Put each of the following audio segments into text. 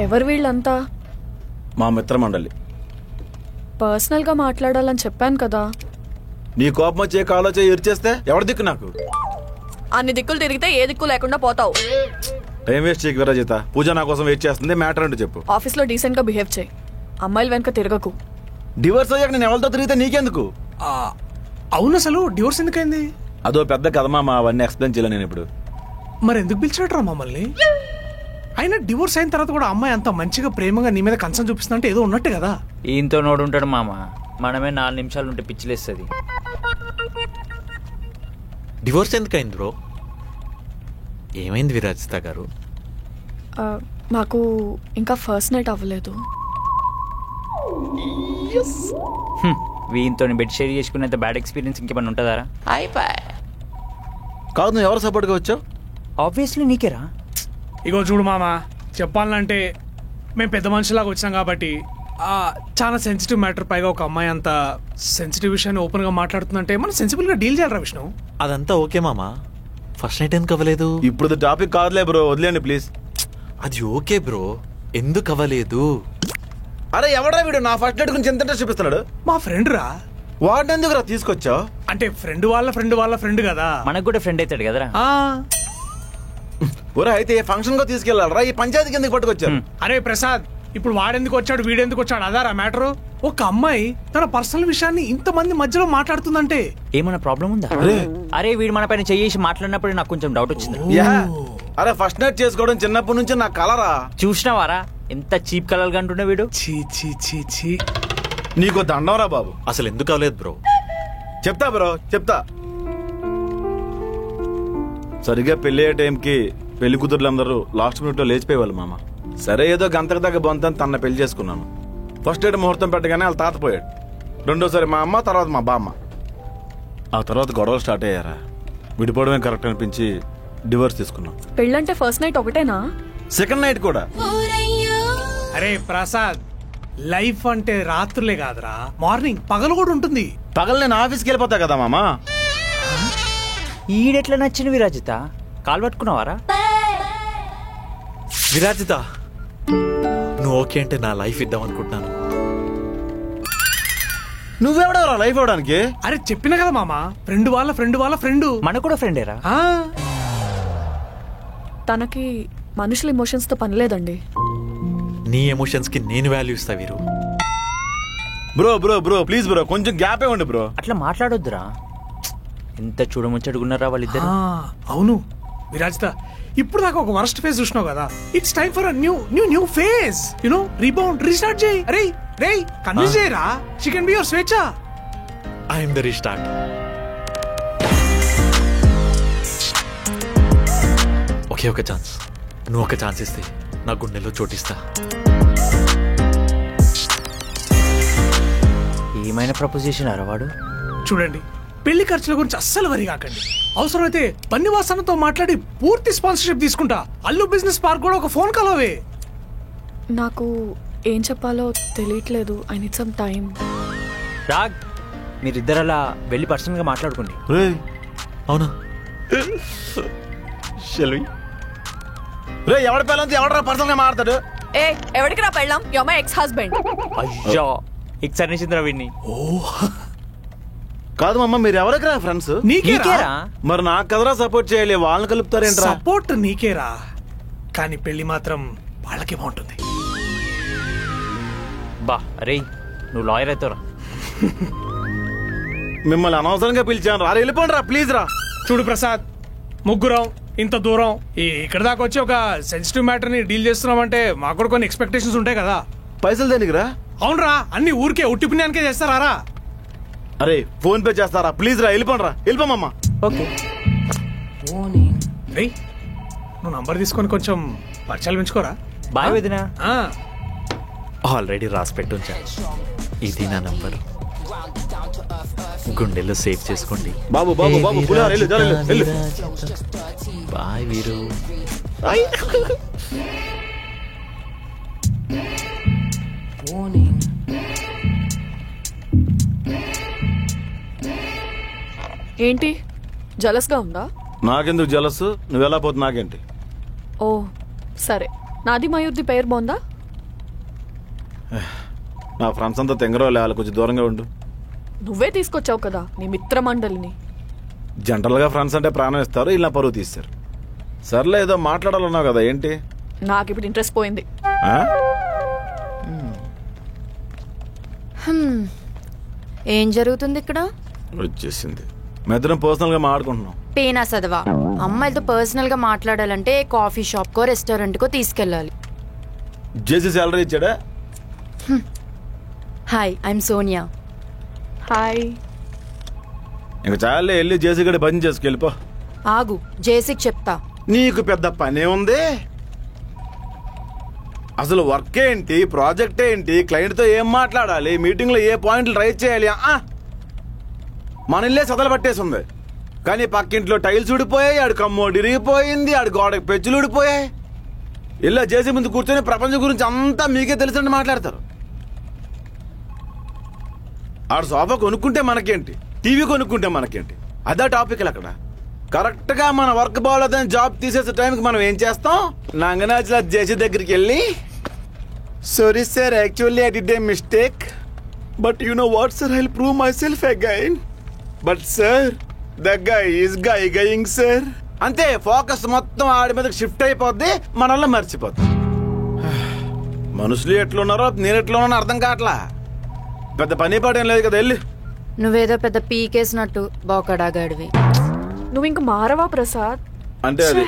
ఎవరు వీళ్ళంతా? మా మిత్రమండలి. పర్సనల్గా మాట్లాడాలని చెప్పాను కదా. నీ కోపం వచ్చే కాలో ఇరిచేస్తే ఎవరి దిక్కు నాకు? అన్ని దిక్కులు తిరిగితే ఏ దిక్కు లేకుండా పోతావు. టైం వేస్ట్ చేయకు విరాజిత. పూజ నా కోసం వెయిట్ చేస్తుంది. మ్యాటర్ అంటే చెప్పు. ఆఫీస్లో డీసెంట్గా బిహేవ్ చేయి. అమ్మాయిల వెనక తిరగకు. డివోర్స్ అయ్యాక నేను ఎవరితో తిరిగితే నీకెందుకు? అవును, అసలు డివోర్స్ ఎందుకైంది? అదో పెద్ద కథ మామ, అవన్నీ ఎక్స్ప్లెయిన్ చేయలేను నేను ఇప్పుడు. మరి ఎందుకు పిలిచాడరా మమ్మల్ని? అయినా డివోర్స్ అయిన తర్వాత కూడా అమ్మాయి అంత మంచిగా ప్రేమగా నీ మీద కన్సర్న్ చూపిస్తుందంటే ఏదో ఉన్నట్టే కదా. ఈయంతో నోడు ఉంటాడు మామ, మనమే 4 నిమిషాలు ఉంటే పిచ్చిలేస్తుంది. Divorce ఎందుకైంది bro? ఏమైంది విరాజిత గారు? మాకు ఇంకా ఫస్ట్ నైట్ అవ్వలేదు. వీయంతో బెడ్ షేర్ చేసుకునేంత బ్యాడ్ ఎక్స్పీరియన్స్ ఇంకేమన్నా ఉంటుందా? కాదు, నువ్వు ఎవరు సపోర్ట్గా వచ్చావు? ఆబ్వియస్లీ నీకేరా. ఇగో చూడు మామ, చెప్పాలంటే మేము పెద్ద మనుషులాగా వచ్చాం కాబట్టి చాలా సెన్సిటివ్ మ్యాటర్, పైగా ఒక అమ్మాయి అంత సెన్సిటివ్ విషయాన్ని ఓపెన్ గా మాట్లాడుతుందంటే మనం సెన్సిబుల్ గా డీల్ చేయాలరా విష్ణు. అదంతా ఓకే మామా, ఫస్ట్ నైట్ ఎందుకు అవ్వలేదు? ఇప్పుడు టాపిక్ కాదులే బ్రో, వదిలేండి ప్లీజ్. అది ఓకే బ్రో, ఎందుకు అవ్వలేదు? అరే ఎవడా వీడు నా ఫస్ట్ నైట్ గురించి ఎంత ఇంట్రెస్ట్ చూపిస్తున్నాడు? మా ఫ్రెండ్ రా. వాడిని ఎందుకు రా తీసుకొచ్చావు? అంటే ఫ్రెండ్ వాళ్ళ ఫ్రెండ్ వాళ్ళ ఫ్రెండ్ కదా, మనకు కూడా ఫ్రెండ్ అవుతాడు కదరా. ఒరే అయితే ఏ ఫంక్షన్ గా తీసుకెళ్ళాలరా? ఈ పంచాయతీకి ఎందుకు పట్టుకొచ్చారు? అరే ప్రసాద్, ఇప్పుడు వాడెందుకు వచ్చాడు వీడెందుకు వచ్చాడు అదారా మ్యాటరు. ఒక అమ్మాయి తన పర్సనల్ విషయాన్ని ఇంతమంది మధ్యలో మాట్లాడుతుందంటే ఏమైనా ప్రాబ్లం ఉందా? అరే వీడు మన పైన చెయ్యేసి మాట్లాడినప్పుడు నాకు కొంచెం డౌట్ వచ్చింది. అరే ఫస్ట్ నైట్ చేసుకోవడం చిన్నప్పటి నుంచి నా కలరా. చూసినావారా ఎంత చీప్ కలర్ గా అంటుండే వీడు. చీ చీ చీ చీ, నీకు దండంరా బాబు. అసలు ఎందుకు అవ్వలేదు బ్రో? చెప్తా బ్రో చెప్తా. సరిగ్గా పెళ్లి అయ్యే టైంకి పెళ్లి కూతుర్లందరూ లాస్ట్ మినిట్ లో లేచిపోయేవాళ్ళు మామ. సరే ఏదో గంతకు దగ్గర బొంతని తన పెళ్లి చేసుకున్నాను. ఫస్ట్ నైట్ ముహూర్తం పెట్టగానే వాళ్ళ తాత పోయాడు. రెండోసారి మా అమ్మ, తర్వాత మా బామ్మ. ఆ తర్వాత గొడవలు స్టార్ట్ అయ్యారా. విడిపోవడమే కరెక్ట్ అనిపించి డివోర్స్ తీసుకున్నాం. పెళ్ళంటే ఫస్ట్ నైట్ ఒకటేనా? సెకండ్ నైట్ కూడా. అరే ప్రసాద్, లైఫ్ అంటే రాత్రులే కాదురా, మార్నింగ్ పగలు కూడా ఉంటుంది. పగలు నేను ఆఫీస్కి వెళ్ళిపోతా కదా మామా. ఈడెట్లా నచ్చింది విరాజిత? కాలు పట్టుకున్నావారా? విరాజిత, నువ్వు ఓకే అంటే నా లైఫ్ ఇద్దాం అనుకుంటున్నాను. నువ్వెవడవరా లైఫ్ ఇవ్వడానికి? అరే చెప్పినా కదా మామా, ఫ్రెండ్ వాళ్ళ ఫ్రెండ్ వాళ్ళ ఫ్రెండ్. మనకు కూడా ఫ్రెండేరా. తనకి మనుషుల ఎమోషన్స్ తో పని లేదండి. నీ ఎమోషన్స్ కి నేను వాల్యూ ఇస్తా వీరు. Bro bro bro please bro, కొంచెం గ్యాప్ ఇవ్వండి బ్రో. అట్లా మాట్లాడొద్దురా. ఎంత చూడముచ్చడుకున్నారా వాళ్ళిద్దరు. అవును విరాజిత, ఇప్పుడు దాకా ఒక వర్స్ట్ ఫేజ్ చూసినావు కదా. It's time for new phase, you know, rebound, restart చేయి. అరే రే కన్విన్స్ చేయరా, షీ కెన్ బి యువర్ స్వేచ్ఛ. I am the restart. ఒకే ఒక ఛాన్స్, నువ్వు ఒక ఛాన్స్ ఇస్తే నా గుండెలో చోటిస్తా. ఏమైనా ప్రపోజిషన్ అరవాడు. చూడండి, పెళ్లి ఖర్చుల గురించి అస్సలు వరి కాకండి. అవసరమైతే బన్నివాసనతో మాట్లాడి పూర్తి స్పాన్సర్షిప్ తీసుకుంటా. అల్లు బిజినెస్ పార్క్ కూడా ఒక ఫోన్ కాల్ అవే. నాకు ఏం చెప్పాలో తెలియట్లేదు. I need some time. రాగ్, మీరిద్దరు అలా వెళ్ళి పర్సనల్ గా మాట్లాడుకోండి. అవునా? రే ఎవడి పిల్లలతో ఎవడరా పర్సనల్ గా మాట్లాడు? ఏ ఎవరికి నా పెళ్ళాం? You are my ex husband. అయ్యో ఎక్స్ నిషింద్ర వీడిని. కాదు మమ్మ, మీరు ఎవరికి ఫ్రెండ్స్? నీకేరా. మరి నాకు కదరా సపోర్ట్ చేయాలి, వాళ్ళని కలుపుతారేంట్రా? సపోర్ట్ నీకేరా, కానీ పెళ్లి మాత్రం వాళ్ళకే బాగుంటుంది. బా అరే నువ్వు లాయర్ అవుతారా? మిమ్మల్ని అనవసరంగా పిలిచాను రా, వెళ్ళిపోండి రా ప్లీజ్ రా. చూడు ప్రసాద్, ముగ్గురం ఇంత దూరం ఇక్కడ దాకా వచ్చి ఒక సెన్సిటివ్ మ్యాటర్ ని డీల్ చేస్తున్నామంటే మాకు కూడా కొన్ని ఎక్స్పెక్టేషన్స్ ఉంటాయి కదా. పైసలు దేనికి రా? అవునరా, అన్ని ఊరికే ఉట్టి పుణ్యానికే చేస్తారా? అరే ఫోన్ పే చేస్తారా ప్లీజ్ రా, వెళ్ళిపోండి రా, వెళ్ళిపోమమ్మా. ఓకే రే, నువ్వు నంబర్ తీసుకొని కొంచెం పరిచయాలు పెంచుకోరా. బాయ్ వదినా. ఆల్రెడీ రాసి పెట్టుంచా, ఇది నా నంబర్, గుండెల్లో సేవ్ చేసుకోండి. బాబు బాబు బాబు బాయ్ వీరు. ఏంటి జలస్ గా ఉందా? నాకెందుకు జలస్, నువ్వు ఎలా పోతు నాకేంటి. ఓ సరే, నాది మయూర్ది పేరు బాగుందా? నా ఫ్రెండ్స్ అంతా తెంగరో లేవాలి, కొంచెం దూరంగా ఉండు. నువ్వే తీసుకొచ్చావు కదా నీ మిత్రమండలిని. జనరల్గా ఫ్రెండ్స్ అంటే ప్రాణం ఇస్తారు, ఇలా పరువు తీస్తారు. సర్లే ఏదో మాట్లాడాలన్నావు కదా, ఏంటి? నాకు ఇప్పుడు ఇంట్రెస్ట్ పోయింది. ఆ? ఏం జరుగుతుంది ఇక్కడ? వచ్చేసింది. మెద్దరం పర్సనల్ గా మాట్లాడుకుంటున్నాం. పేనా చదవా. అమ్మాయిలతో పర్సనల్ గా మాట్లాడాలంటే కాఫీ షాప్ కో రెస్టారెంట్ కో తీసుకెళ్ళాలి. జేసీ శాలరీ ఇచ్చాడా? Hi, I'm Sonia. హాయ్. ఇంకా చాలే, వెళ్ళి జేసీ గడి పని చేసుకెళ్ళిపో. ఆగు, జేసీకి చెప్తా. నీకు పెద్ద పనే ఉంది. అసలు వర్క్ ఏంటి, ప్రాజెక్ట్ ఏంటి, క్లయింట్తో ఏం మాట్లాడాలి, మీటింగ్లో ఏ పాయింట్లు రైజ్ చేయాలి, మన ఇల్లే సదలు పట్టేసింది. కానీ పక్కింట్లో టైల్స్ ఊడిపోయాయి, ఆడు కమ్మోడు ఇరిగిపోయింది, ఆడు గోడకి పెచ్చులు ఊడిపోయాయి. ఇలా చేసే ముందు కూర్చొని ప్రపంచం గురించి అంతా మీకే తెలిసినట్టు మాట్లాడతారు. ఆడు సోఫా కొనుక్కుంటే మనకేంటి, టీవీ కొనుక్కుంటే మనకేంటి, అదే టాపిక్లు అక్కడ. కరెక్ట్ గా మన వర్క్ బాగోలేదని జాబ్ తీసేసే టైంకి మనం ఏం చేస్తాం? నంగనాచిలా జేసీ దగ్గరికి వెళ్ళి, sorry sir, actually I did a mistake, but you know what sir, I will prove myself again, but sir the guy is going sir. అంతే, ఫోకస్ మొత్తం ఆడి మీదకి షిఫ్ట్ అయిపోద్ది, మనల్ని మర్చిపోద్ది. మనుషులు ఎట్లున్నారో నేను ఎట్లున్నానో అర్థం కావట్లా. పెద్ద పని పాట ఏం లేదు కదా, వెళ్ళి. నువ్వేదో పెద్ద పీకేసినట్టు బోకడాగాడివి. నువ్వు ఇంక మారవా ప్రసాద్? అంటే అది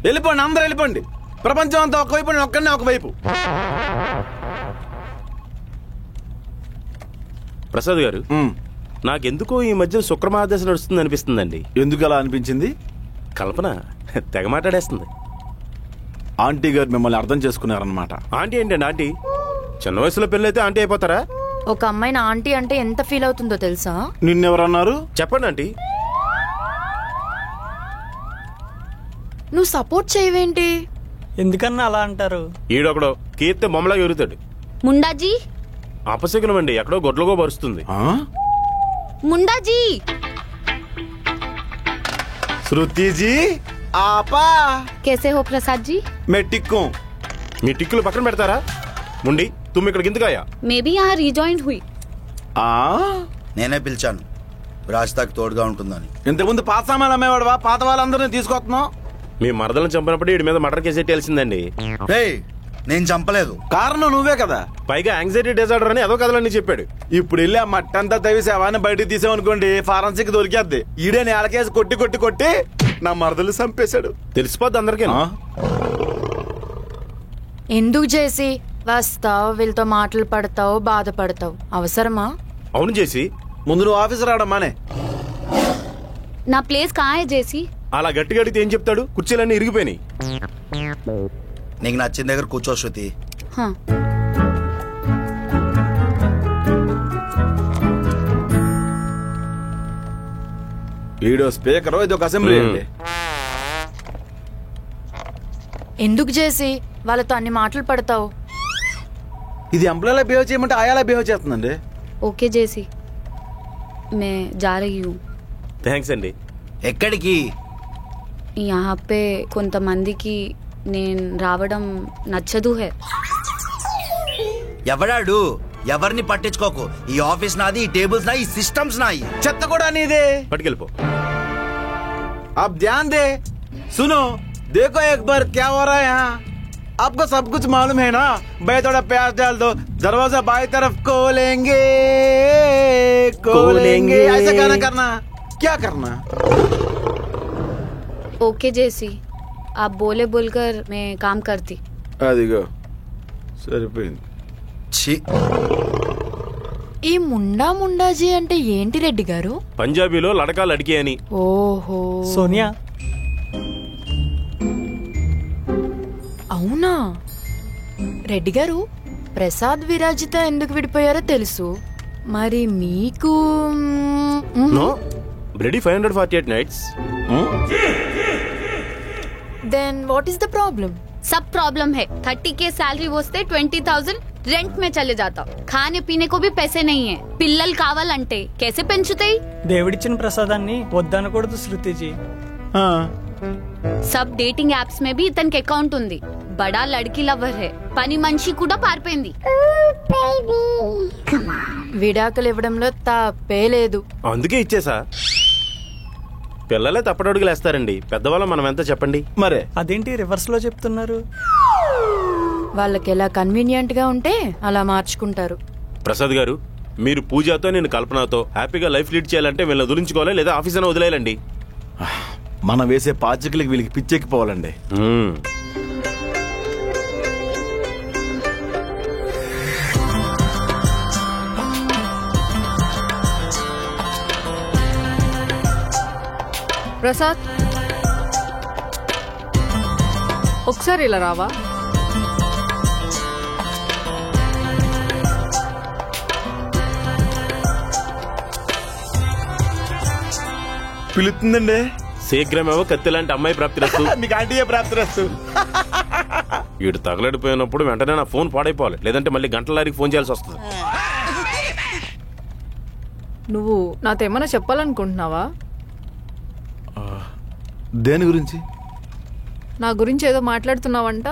వెళ్ళిపోండి, అందరూ వెళ్ళిపోండి. ప్రపంచం అంతా ఒకవైపు, నేను ఒక్కనే ఒకవైపు. ప్రసాద్ గారు, నాకెందుకో ఈ మధ్య శుక్రమహాదశ నడుస్తుంది అనిపిస్తుందండి. ఎందుకు అలా అనిపించింది? కల్పన తెగ మాట్లాడేస్తుంది. ఆంటీ గారు మిమ్మల్ని అర్థం చేసుకున్నారనమాట. ఆంటీ ఏంటండి ఆంటీ? చిన్న వయసులో పెళ్ళైతే ఆంటీ అయిపోతారా? ఒక అమ్మాయిని ఆంటీ అంటే ఎంత ఫీల్ అవుతుందో తెలుసా? నిన్నెవరన్నారు? చెప్పండి ఆంటీ. నువ్వు సపోర్ట్ చేయవేంటి? ఎందుకన్నా అలా అంటారు? ఈడొకడో కీర్తి బొమ్మలా ఎరుగుతాడు. ముండాజీ అపశకునం అండి, ఎక్కడో గొడ్లగో పరుస్తుంది. ముండాజీ. శృతిజీ ఆపా. कैसे हो प्रसाद जी? मैं ठीक हूं. మీ టిక్కులు పక్కన పెడతారా? ముండి తుమ్మి ఇక్కడ గింతకాయా? मैं भी यहाँ रिजॉइन हुई. నేనే పిలిచాను, రాజ్తాకి తోడుగా ఉంటుందని. ఇంతకుముందు పాత సామాన్లు అమ్మేవాడువా? పాత వాళ్ళందరినీ తీసుకొస్తున్నావు. మీ మరదలను చంపినప్పుడు వీడి మీద మర్డర్ కేసు తెలిసిందండి. నేను చంపలేదు, కారణం నువ్వే కదా. పైగా యాంగ్జైటీ డిజార్డర్ అని అదో కథలన్నీ చెప్పాడు. ఇప్పుడు వెళ్ళి ఆ మట్టంతా తవ్వి శవాన్ని బయటకు తీసామనుకోండి, ఫారెన్సిక్ దొరికేద్ది. ఈడే నేలకేసి కొట్టి కొట్టి కొట్టి నా మరదలు చంపేశాడు. తెలిసిపోద్ది అందరికీ. ఎందుకు చేసి వస్తావు, వీళ్ళతో మాటలు పడతావు, బాధపడతావు, అవసరమా? అవును చేసి, ముందు నువ్వు ఆఫీస్ రావడం మానే. నా ప్లేస్ కहाँ है జేసీ? అలా గట్టిగా అడిగితే ఏం చెప్తాడు? కుర్చీలన్నీ ఇరిగిపోయినాయి. నీకు నచ్చిన దగ్గర కూర్చో శృతి. ఈడో స్పీకర్, ఇది ఒక అసెంబ్లీ అండి. ఎందుకు చేసి వాళ్ళతో అన్ని మాటలు పడతావు? ఇది ఎంప్లాయీలా బిహేవ్ చేయమంటే ఆయాలా బిహేవ్ చేస్తుందండి. ఓకే జేసీ, मैं जा रही हूँ. థ్యాంక్స్ అండి. ఎక్కడికి? यहाँ पे కొంతమందికి నేను రావడం నచ్చదు హే. ఎవడాడు? ఎవరిని పట్టించుకోకు. ఈ ఆఫీస్ నాది, ఈ టేబుల్స్ నాయి, ఈ సిస్టమ్స్ నాయి. చెత్త కూడా నీదే. పట్టుకెళ్ళిపో. अब ध्यान दे, सुनो, देखो एक बार क्या हो रहा है यहाँ. आपको सब कुछ मालूम है ना. भाई थोड़ा प्याज डाल दो, दरवाजा बाई तरफ खोलेंगे खोलेंगे, ऐसा गाना करना. क्या करना? ओके जैसी आप बोले बोलकर मैं काम करती. అదిగో సరిపోయింది. ఈ ముండాజీ అంటే ఏంటి రెడ్డి గారు? పంజాబీలో లడకా లడికి అని. ఓహో, సోనియా. అవునా? రెడ్డి గారు, ప్రసాద్ విరాజిత ఎందుకు విడిపోయారో తెలుసు, మరి మీకు? No, ready 548 nights. Then what is the problem? सब प्रॉब्लम है. 30K सैलरी వస్తే 20,000 రెంట్ మే చలే జాతా. खाने पीने को भी पैसे नहीं है. పిల్లలు కావాలంటే कैसे పెంచుతాయి? దేవుడిచ్చిన ప్రసాదాన్ని వద్దనకూడదు శృతిజీ. सब डेटिंग एप्स में भी ఇతనికి అకౌంట్ ఉంది. బడా లడ్కి లవర్ హే, పని మనిషి కూడా పారిపోయింది. విడాకులు ఇవ్వడంలో తప్పే లేదు. అందుకే ఇచ్చేసా. పిల్లలే తప్పటడుగులు వేస్తారండి, పెద్దవాళ్ళం మనం ఎంత చెప్పండి. మరే అదేంటి రివర్స్ లో చెప్తున్నారు? వాళ్ళకి ఎలా కన్వీనియంట్ గా ఉంటే అలా మార్చుకుంటారు. ప్రసాద్ గారు, మీరు పూజతో నేను కల్పనతో హ్యాపీగా లైఫ్ లీడ్ చేయాలంటే వీళ్ళని వదిలించుకోవాలి, లేదా ఆఫీస్ అయినా వదిలేయాలండి. మనం వేసే పాచికలకి వీళ్ళకి పిచ్చెక్కిపోవాలండి. ప్రసాద్ ఒకసారి ఇలా రావా? పిలుస్తుందండి. శీఘ్రమేవో కత్తి లాంటి అమ్మాయి ప్రాప్తిరస్తు. నీకు ఆంటీయే ప్రాప్తిరస్తు. వీడు తగలడిపోయినప్పుడు వెంటనే నా ఫోన్ పాడైపోవాలి, లేదంటే మళ్ళీ గంటలారికి ఫోన్ చేయాల్సి వస్తుంది. నువ్వు నాతో ఏమైనా చెప్పాలనుకుంటున్నావా? దేని గురించి? నా గురించి ఏదో మాట్లాడుతున్నావంట.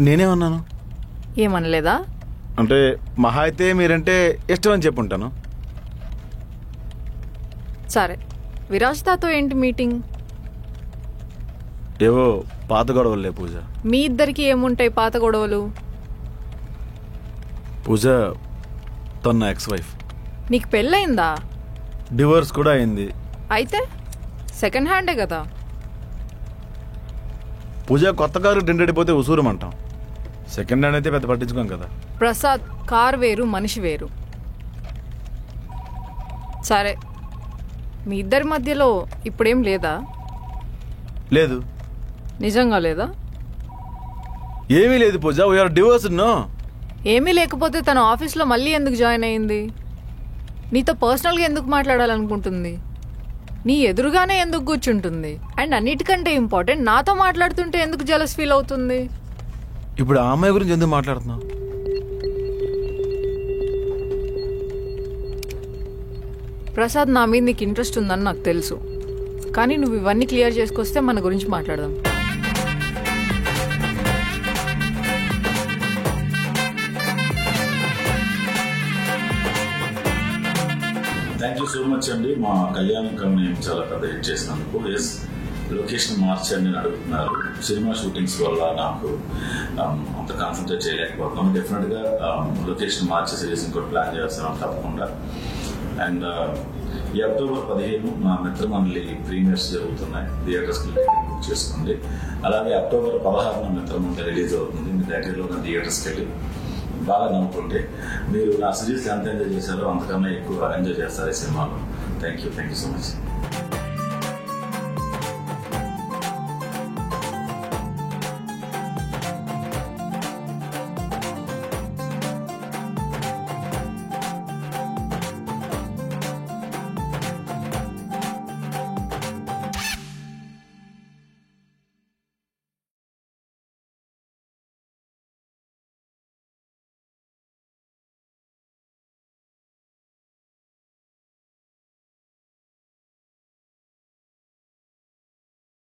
నేనేమన్నాను? ఏమనలేదా? అంటే మహా అయితే మీరంటే ఇష్టం అని చెప్పుంటాను. సరే, విరాజితాతో ఏంటి మీటింగ్? ఏవో పాత గొడవలే పూజ. మీ ఇద్దరికి ఏముంటాయి పాత గొడవలు? పూజ తన ఎక్స్ వైఫ్. నీకు పెళ్ళయిందా? డివోర్స్ కూడా అయింది. అయితే సెకండ్ హ్యాండే కదా. పూజ కొత్త కారు డెండడిపోతే ఉసూరమంటాం, సెకండ్ హ్యాండ్ అయితే పెద్ద పట్టించుకోం కదా. ప్రసాద్, కార్ వేరు మనిషి వేరు. సరే, మీ ఇద్దరి మధ్యలో ఇప్పుడేం లేదా? లేదు. నిజంగా లేదా? ఏమీ లేదు పూజ, వీఆర్ డివోర్స్. నో. ఏమీ లేకపోతే తన ఆఫీస్లో మళ్ళీ ఎందుకు జాయిన్ అయింది? నీతో పర్సనల్గా ఎందుకు మాట్లాడాలనుకుంటుంది? నీ ఎదురుగానే ఎందుకు కూర్చుంటుంది? అండ్ అన్నిటికంటే ఇంపార్టెంట్, నాతో మాట్లాడుతుంటే ఎందుకు జెలస్ ఫీల్ అవుతుంది? ఇప్పుడు ఆ అమ్మాయి గురించి ఎందుకు మాట్లాడుతున్నావు? ప్రసాద్, నా మీద నీకు ఇంట్రెస్ట్ ఉందని నాకు తెలుసు, కానీ నువ్వు ఇవన్నీ క్లియర్ చేసుకొస్తే మన గురించి మాట్లాడదాం. థ్యాంక్ యూ సో మచ్ అండి. మా కళ్యాణం కమ్యూని చాలా పెద్ద హిట్ చేసినందుకు. ఎస్, లొకేషన్ మార్చండి అని అడుగుతున్నారు. సినిమా షూటింగ్స్ వల్ల నాకు అంత కాన్సన్ట్రేట్ చేయలేకపోతున్నాం. డెఫినెట్గా లొకేషన్ మార్చి సిరీస్ ఇంకోటి ప్లాన్ చేస్తున్నాం తప్పకుండా. అండ్ ఈ అక్టోబర్ 15 నా మిత్రమండలి ప్రీమియర్స్ జరుగుతున్నాయి. థియేటర్స్కి బుక్ చేసుకోండి. అలాగే అక్టోబర్ 16 మిత్రమండలి రిలీజ్ అవుతుంది. మీ దగ్గరలో ఉన్న థియేటర్స్కి వెళ్ళి బాగా నవ్వుకుంటే మీరు నా సిరీస్ ఎంత ఎంజాయ్ చేశారో అంతకన్నా ఎక్కువ ఎంజాయ్ చేస్తారు ఈ సినిమాలో. Thank you so much.